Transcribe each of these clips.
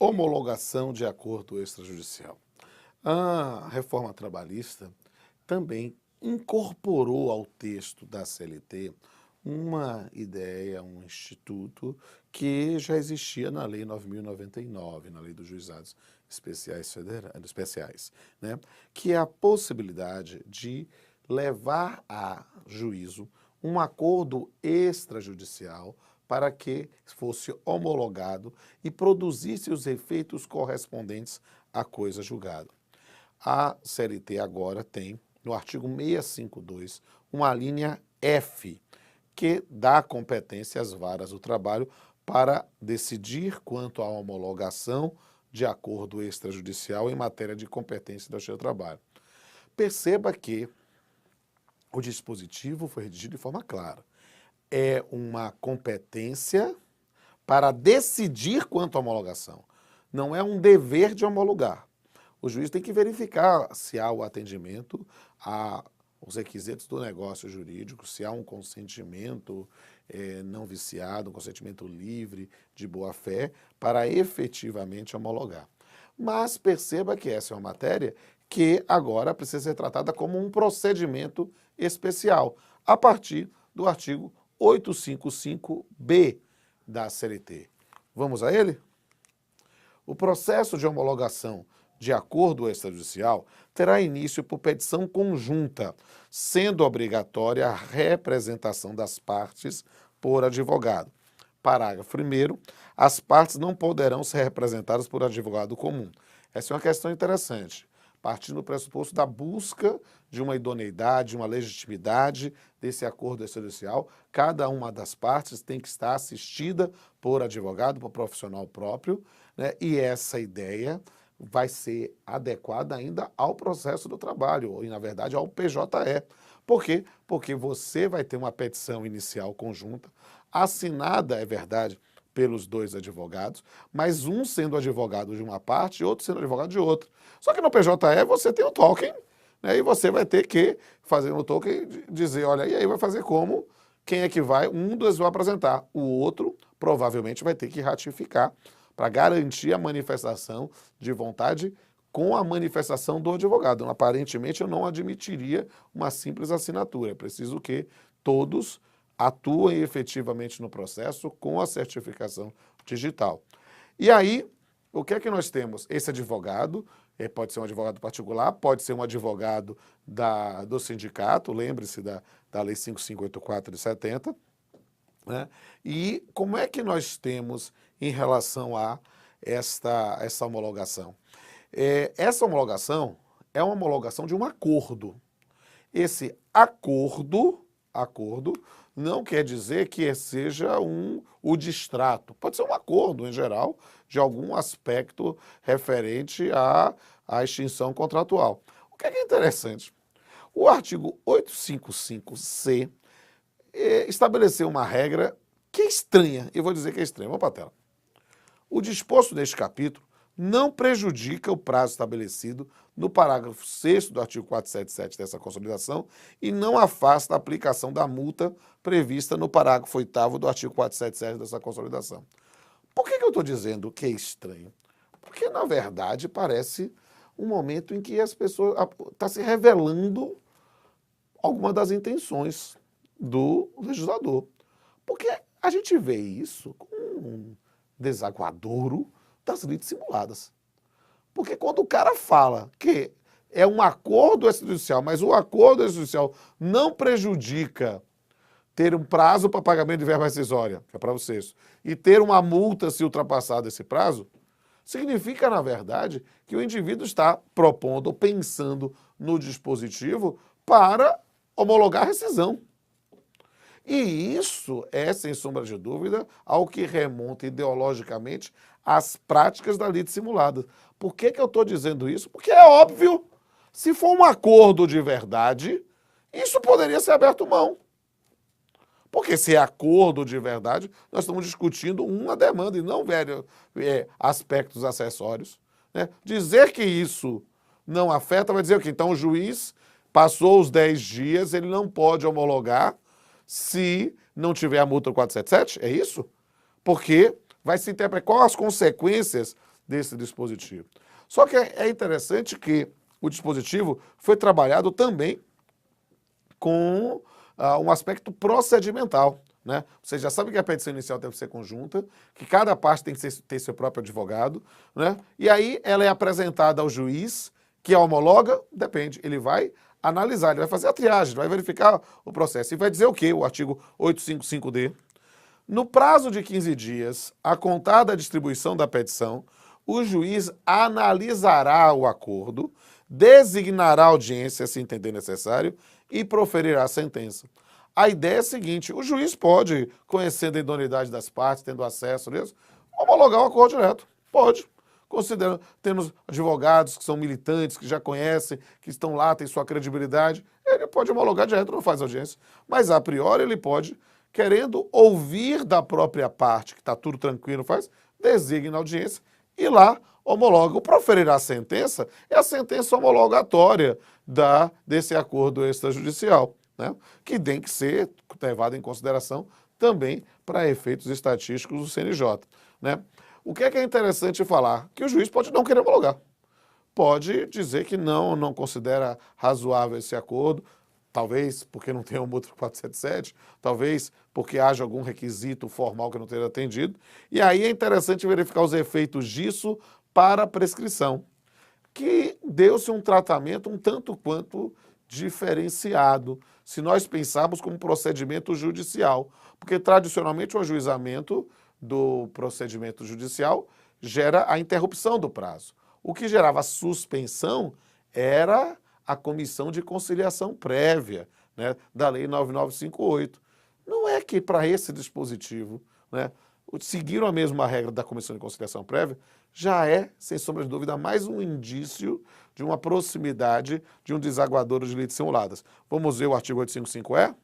Homologação de acordo extrajudicial. A reforma trabalhista também incorporou ao texto da CLT uma ideia, um instituto que já existia na Lei 9.099, na Lei dos Juizados Especiais, né? Que é a possibilidade de levar a juízo um acordo extrajudicial para que fosse homologado e produzisse os efeitos correspondentes à coisa julgada. A CLT agora tem, no artigo 652, uma linha F, que dá competência às varas do trabalho para decidir quanto à homologação de acordo extrajudicial em matéria de competência da Justiça do Trabalho. Perceba que o dispositivo foi redigido de forma clara. É uma competência para decidir quanto à homologação. Não é um dever de homologar. O juiz tem que verificar se há o atendimento aos requisitos do negócio jurídico, se há um consentimento não viciado, um consentimento livre, de boa-fé, para efetivamente homologar. Mas perceba que essa é uma matéria que agora precisa ser tratada como um procedimento especial, a partir do artigo 855-B da CLT. Vamos a ele? O processo de homologação de acordo extrajudicial terá início por petição conjunta, sendo obrigatória a representação das partes por advogado. Parágrafo 1º, as partes não poderão ser representadas por advogado comum. Essa é uma questão interessante, partindo do pressuposto da busca de uma idoneidade, uma legitimidade desse acordo extrajudicial. Cada uma das partes tem que estar assistida por advogado, por profissional próprio, né? E essa ideia vai ser adequada ainda ao processo do trabalho, e na verdade ao PJE. Por quê? Porque você vai ter uma petição inicial conjunta, assinada, é verdade, pelos dois advogados, mas um sendo advogado de uma parte e outro sendo advogado de outra. Só que no PJE você tem o token, né, e você vai ter que fazer no token dizer, olha, e aí vai fazer como? Quem é que vai? Um dos vai apresentar, o outro provavelmente vai ter que ratificar para garantir a manifestação de vontade com a manifestação do advogado. Aparentemente, eu não admitiria uma simples assinatura. É preciso que todos atuem efetivamente no processo com a certificação digital. E aí, o que é que nós temos? Esse advogado, pode ser um advogado particular, pode ser um advogado do sindicato, lembre-se da Lei 5584 de 70, né? E como é que nós temos em relação a essa homologação? Essa homologação é uma homologação de um acordo. Esse acordo não quer dizer que seja o distrato. Pode ser um acordo, em geral, de algum aspecto referente à extinção contratual. O que é interessante? O artigo 855-C estabeleceu uma regra que é estranha. Eu vou dizer que é estranha. Vamos para a tela. O disposto neste capítulo não prejudica o prazo estabelecido no parágrafo 6º do artigo 477 dessa consolidação e não afasta a aplicação da multa prevista no parágrafo 8º do artigo 477 dessa consolidação. Por que eu estou dizendo que é estranho? Porque, na verdade, parece um momento em que as pessoas estão se revelando alguma das intenções do legislador. Porque a gente vê isso com um desaguadouro das lides simuladas. Porque quando o cara fala que é um acordo extrajudicial, mas o acordo extrajudicial não prejudica ter um prazo para pagamento de verba rescisória, que é para vocês, e ter uma multa se ultrapassar esse prazo, significa, na verdade, que o indivíduo está propondo ou pensando no dispositivo para homologar a rescisão. E isso é, sem sombra de dúvida, ao que remonta ideologicamente às práticas da lide simulada. Por que eu estou dizendo isso? Porque é óbvio, se for um acordo de verdade, isso poderia ser aberto mão. Porque se é acordo de verdade, nós estamos discutindo uma demanda e não aspectos acessórios, né? Dizer que isso não afeta vai dizer o quê? Então o juiz passou os 10 dias, ele não pode homologar se não tiver a multa 477, é isso? Porque vai se interpretar quais as consequências desse dispositivo. Só que é interessante que o dispositivo foi trabalhado também com um aspecto procedimental, né? Você já sabe que a petição inicial deve ser conjunta, que cada parte tem que ter seu próprio advogado, né? E aí ela é apresentada ao juiz, que a homologa, depende, ele vai analisar, ele vai fazer a triagem, vai verificar o processo e vai dizer o quê? O artigo 855D. No prazo de 15 dias, a contar da distribuição da petição, o juiz analisará o acordo, designará audiência, se entender necessário, e proferirá a sentença. A ideia é a seguinte, o juiz pode, conhecendo a idoneidade das partes, tendo acesso a isso, homologar o acordo direto. Pode. Considerando, temos advogados que são militantes, que já conhecem, que estão lá, têm sua credibilidade, ele pode homologar direto, não faz audiência. Mas, a priori, ele pode, querendo ouvir da própria parte, que está tudo tranquilo, faz, designa audiência e lá homologa. O proferirá a sentença é a sentença homologatória desse acordo extrajudicial, né? Que tem que ser levado em consideração também para efeitos estatísticos do CNJ, né? O que é interessante falar? Que o juiz pode não querer homologar. Pode dizer que não considera razoável esse acordo, talvez porque não tenha o mútuo 477, talvez porque haja algum requisito formal que não tenha atendido. E aí é interessante verificar os efeitos disso para a prescrição, que deu-se um tratamento um tanto quanto diferenciado, se nós pensarmos como procedimento judicial, porque tradicionalmente o ajuizamento do procedimento judicial gera a interrupção do prazo. O que gerava suspensão era a comissão de conciliação prévia, né, da Lei 9958. Não é que para esse dispositivo, né, seguiram a mesma regra da comissão de conciliação prévia, já é, sem sombra de dúvida, mais um indício de uma proximidade de um desaguadouro de lides simuladas. Vamos ver o artigo 855E?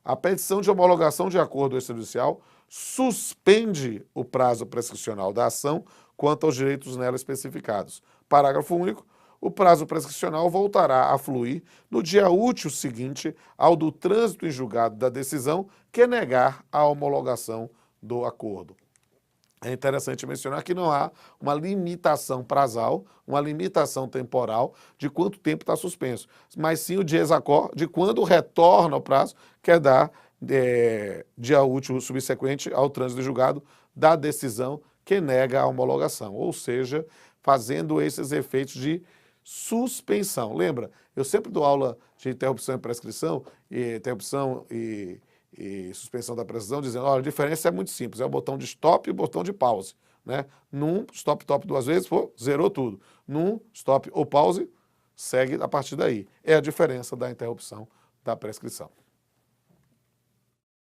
A petição de homologação de acordo extrajudicial suspende o prazo prescricional da ação quanto aos direitos nela especificados. Parágrafo único. O prazo prescricional voltará a fluir no dia útil seguinte ao do trânsito em julgado da decisão que negar a homologação do acordo. É interessante mencionar que não há uma limitação prazal, uma limitação temporal de quanto tempo está suspenso, mas sim o desacordo de quando retorna o prazo, que é dar dia útil subsequente ao trânsito em julgado da decisão que nega a homologação, ou seja, fazendo esses efeitos de suspensão. Lembra, eu sempre dou aula de interrupção e prescrição, interrupção e suspensão da prescrição, dizendo, olha, a diferença é muito simples, é o botão de stop e o botão de pause, né? Num, stop, top duas vezes, pô, zerou tudo. Num, stop ou pause, segue a partir daí. É a diferença da interrupção da prescrição.